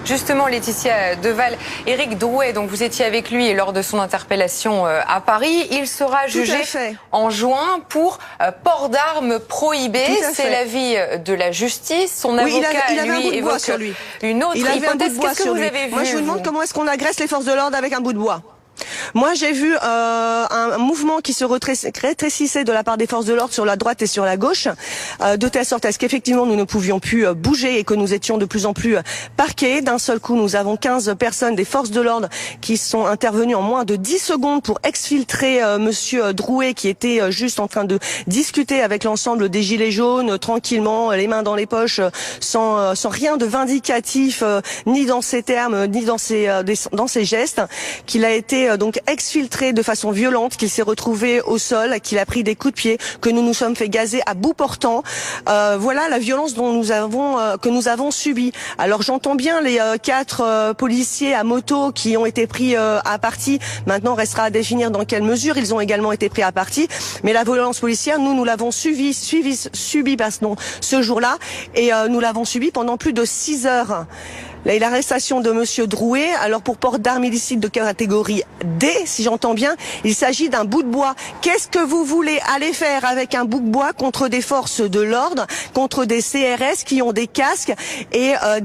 Justement, Laetitia Deval, Éric Drouet, donc vous étiez avec lui lors de son interpellation à Paris. Il sera jugé en juin pour port d'armes prohibé. C'est l'avis de la justice. Son avocat, lui, évoque une autre hypothèse. Qu'est-ce que vous avez vu? Moi, je vous demande comment est-ce qu'on agresse les forces de l'ordre avec un bout de bois. Moi, j'ai vu un mouvement qui se rétrécissait de la part des forces de l'ordre sur la droite et sur la gauche, de telle sorte à ce qu'effectivement nous ne pouvions plus bouger et que nous étions de plus en plus parqués. D'un seul coup, nous avons 15 personnes des forces de l'ordre qui sont intervenues en moins de 10 secondes pour exfiltrer monsieur Drouet, qui était juste en train de discuter avec l'ensemble des gilets jaunes, tranquillement, les mains dans les poches, sans rien de vindicatif, ni dans ses termes, ni dans ses gestes, qu'il a été donc exfiltré de façon violente, qu'il s'est retrouvé au sol, qu'il a pris des coups de pied, que nous nous sommes fait gazer à bout portant. Voilà la violence que nous avons subie. Alors j'entends bien les 4 policiers à moto qui ont été pris à partie. Maintenant restera à définir dans quelle mesure ils ont également été pris à partie. Mais la violence policière, nous l'avons subi ce jour-là, et nous l'avons subi pendant plus de 6 heures. L'arrestation de monsieur Drouet, alors pour port d'armes illicites de catégorie D, si j'entends bien, il s'agit d'un bout de bois. Qu'est-ce que vous voulez aller faire avec un bout de bois contre des forces de l'ordre, contre des CRS qui ont des casques et on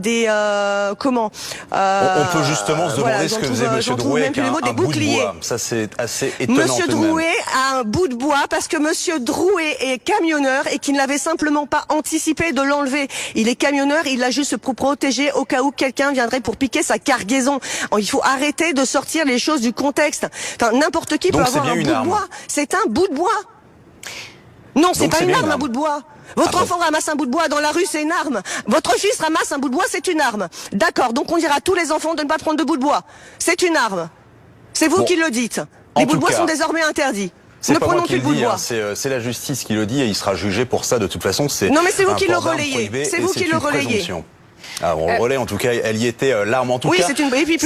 peut justement se demander ce que faisait monsieur Drouet avec un bout de bois. Ça, c'est assez étonnant. Monsieur Drouet a un bout de bois parce que monsieur Drouet est camionneur et qu'il n'avait simplement pas anticipé de l'enlever. Il est camionneur, il l'a juste pour protéger au cas où quelqu'un viendrait pour piquer sa cargaison. Il faut arrêter de sortir les choses du contexte. Enfin, n'importe qui peut avoir un bout de bois. C'est un bout de bois. Non, c'est pas une arme, un bout de bois. Votre enfant ramasse un bout de bois dans la rue, c'est une arme. Votre fils ramasse un bout de bois, c'est une arme. D'accord, donc on dira à tous les enfants de ne pas prendre de bout de bois. C'est une arme. C'est vous qui le dites. Les bouts de bois sont désormais interdits. Ne prenons plus de bout de bois. C'est la justice qui le dit et il sera jugé pour ça de toute façon. Non mais c'est vous qui le relayez. C'est vous qui le relayez. Ah, on le relaie, en tout cas, elle y était, l'arme en tout cas. Oui, c'est une, et puis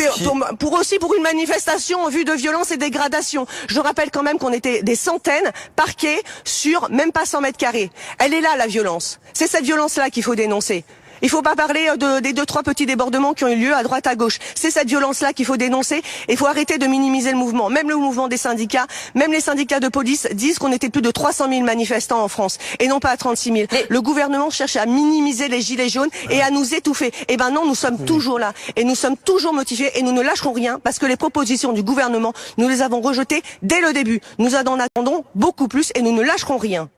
pour une manifestation en vue de violence et dégradation. Je rappelle quand même qu'on était des centaines parqués sur même pas 100 mètres carrés. Elle est là, la violence. C'est cette violence-là qu'il faut dénoncer. Il faut pas parler des 2-3 petits débordements qui ont eu lieu à droite, à gauche. C'est cette violence-là qu'il faut dénoncer. Et il faut arrêter de minimiser le mouvement. Même le mouvement des syndicats, même les syndicats de police disent qu'on était plus de 300 000 manifestants en France et non pas à 36 000. Le gouvernement cherche à minimiser les gilets jaunes et à nous étouffer. Eh ben non, nous sommes toujours là et nous sommes toujours motivés et nous ne lâcherons rien parce que les propositions du gouvernement, nous les avons rejetées dès le début. Nous en attendons beaucoup plus et nous ne lâcherons rien.